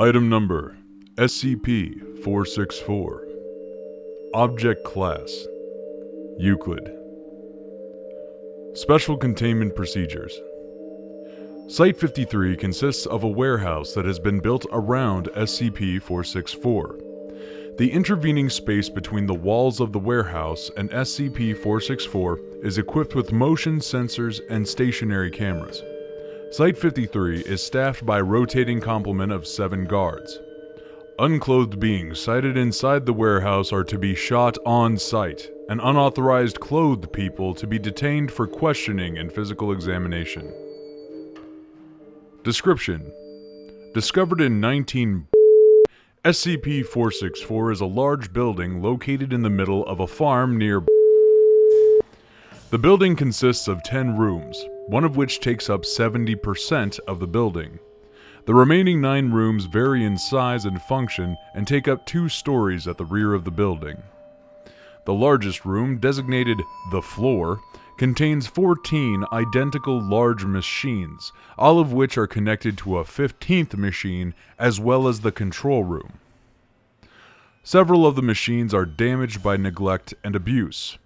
Item number SCP-464. Object Class Euclid. Special Containment Procedures. Site-53 consists of a warehouse that has been built around SCP-464. The intervening space between the walls of the warehouse and SCP-464 is equipped with motion sensors and stationary cameras. Site-53 is staffed by a rotating complement of 7 guards. Unclothed beings sighted inside the warehouse are to be shot on sight, and unauthorized clothed people to be detained for questioning and physical examination. Description: Discovered in 19... SCP-464 is a large building located in the middle of a farm near... The building consists of 10 rooms, one of which takes up 70% of the building. The remaining 9 rooms vary in size and function and take up 2 stories at the rear of the building. The largest room, designated the floor, contains 14 identical large machines, all of which are connected to a 15th machine as well as the control room. Several of the machines are damaged by neglect and abuse.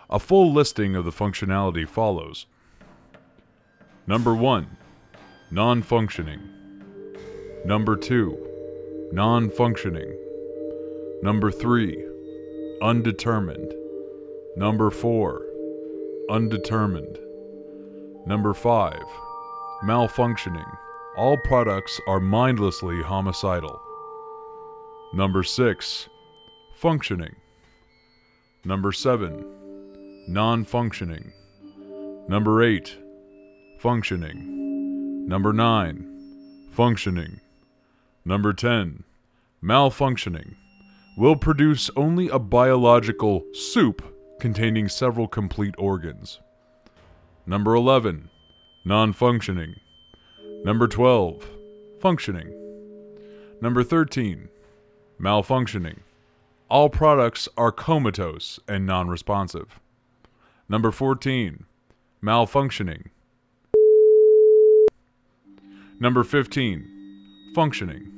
A full listing of the functionality follows. Number 1. Non-functioning. Number 2. Non-functioning. Number 3. Undetermined. Number 4. Undetermined. Number 5. Malfunctioning. All products are mindlessly homicidal. Number 6. Functioning. Number 7. Non-functioning. Number 8. Functioning. Number 9. Functioning. Number 10. Malfunctioning. Will produce only a biological soup containing several complete organs. Number 11. Non-functioning. Number 12. Functioning. Number 13. Malfunctioning. All products are comatose and non-responsive. Number 14. Malfunctioning. Number 15. Functioning.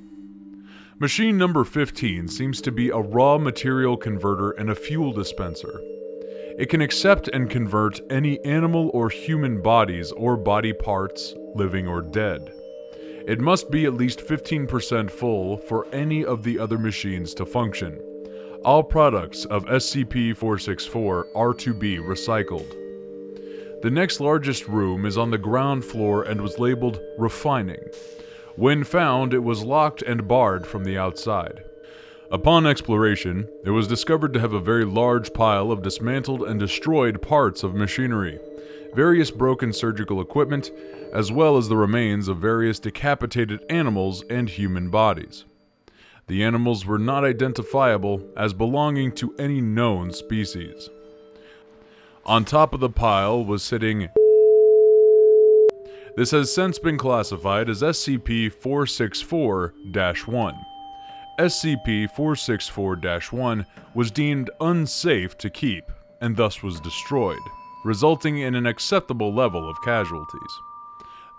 Machine number 15 seems to be a raw material converter and a fuel dispenser. It can accept and convert any animal or human bodies or body parts, living or dead. It must be at least 15% full for any of the other machines to function. All products of SCP-464 are to be recycled. The next largest room is on the ground floor and was labeled Refining. When found, it was locked and barred from the outside. Upon exploration, it was discovered to have a very large pile of dismantled and destroyed parts of machinery, various broken surgical equipment, as well as the remains of various decapitated animals and human bodies. The animals were not identifiable as belonging to any known species. On top of the pile was sitting... This has since been classified as SCP-464-1. SCP-464-1 was deemed unsafe to keep, and thus was destroyed, resulting in an acceptable level of casualties.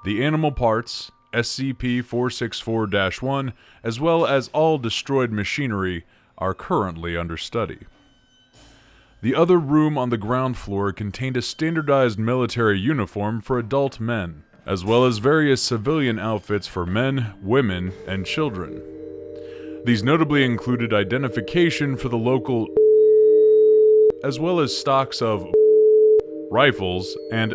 The animal parts, SCP-464-1, as well as all destroyed machinery, are currently under study. The other room on the ground floor contained a standardized military uniform for adult men, as well as various civilian outfits for men, women, and children. These notably included identification for the local, as well as stocks of rifles and...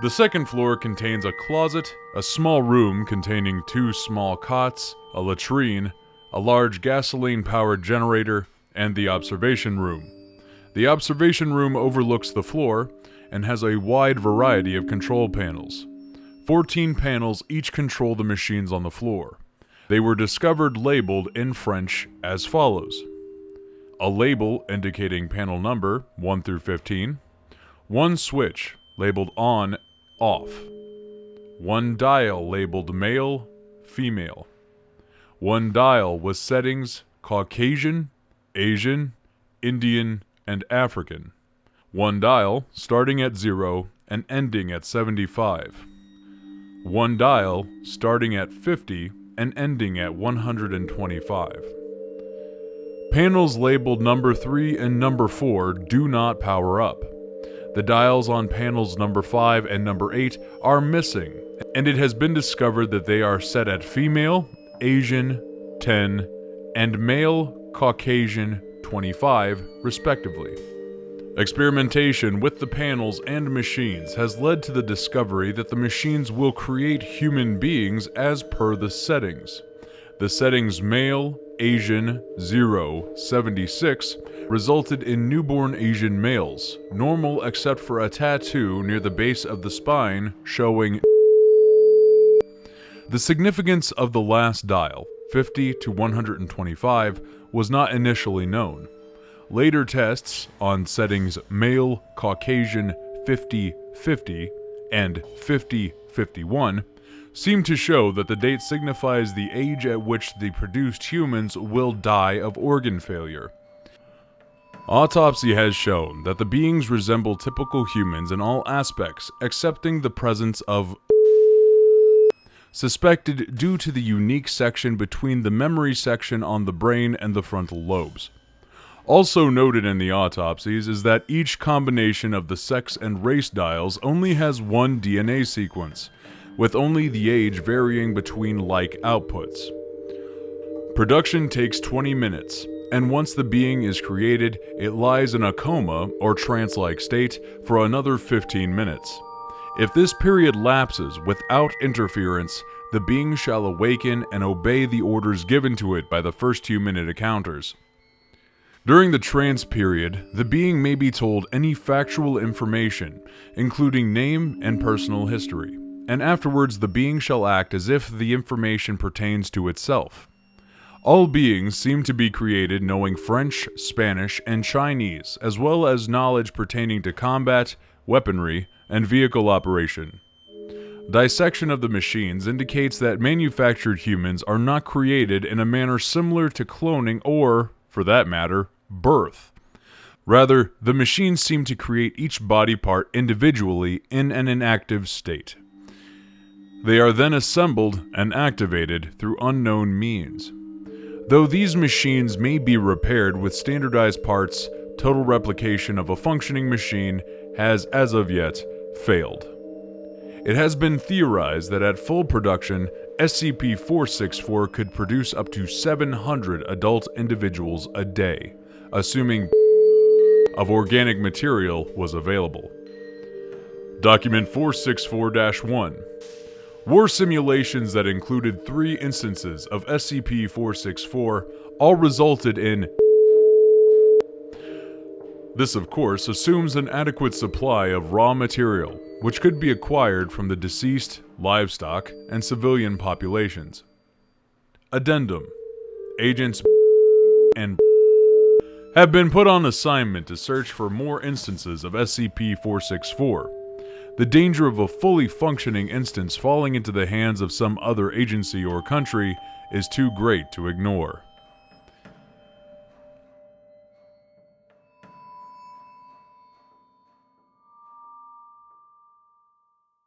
The second floor contains a closet, a small room containing 2 small cots, a latrine, a large gasoline-powered generator, and the observation room. The observation room overlooks the floor and has a wide variety of control panels. 14 panels each control the machines on the floor. They were discovered labeled in French as follows: a label indicating panel number 1 through 15, 1 switch labeled on, off, 1 dial labeled male, female, 1 dial with settings Caucasian, Asian, Indian, and African, 1 dial starting at 0 and ending at 75, One dial starting at 50 and ending at 125. Panels labeled number 3 and number 4 do not power up. The dials on panels number 5 and number 8 are missing, and it has been discovered that they are set at female, Asian, 10, and male, Caucasian, 25, respectively. Experimentation with the panels and machines has led to the discovery that the machines will create human beings as per the settings. The settings male, Asian, 0, 76 resulted in newborn Asian males, normal except for a tattoo near the base of the spine showing. The significance of the last dial, 50 to 125, was not initially known. Later tests on settings male, Caucasian, 50-50 and 50-51 seem to show that the date signifies the age at which the produced humans will die of organ failure. Autopsy has shown that the beings resemble typical humans in all aspects, excepting the presence of suspected due to the unique section between the memory section on the brain and the frontal lobes. Also noted in the autopsies is that each combination of the sex and race dials only has one DNA sequence, with only the age varying between like outputs. Production takes 20 minutes, and once the being is created, it lies in a coma or trance-like state for another 15 minutes. If this period lapses without interference, the being shall awaken and obey the orders given to it by the first 2-minute encounters. During the trance period, the being may be told any factual information, including name and personal history, and afterwards the being shall act as if the information pertains to itself. All beings seem to be created knowing French, Spanish, and Chinese, as well as knowledge pertaining to combat, weaponry, and vehicle operation. Dissection of the machines indicates that manufactured humans are not created in a manner similar to cloning or, for that matter, birth. Rather, the machines seem to create each body part individually in an inactive state. They are then assembled and activated through unknown means. Though these machines may be repaired with standardized parts, total replication of a functioning machine has, as of yet, failed. It has been theorized that at full production, SCP-464 could produce up to 700 adult individuals a day, assuming of organic material was available. Document 464-1. War simulations that included 3 instances of SCP-464 all resulted in. This, of course, assumes an adequate supply of raw material, which could be acquired from the deceased, livestock, and civilian populations. Addendum. Agents and have been put on assignment to search for more instances of SCP-464. The danger of a fully functioning instance falling into the hands of some other agency or country is too great to ignore.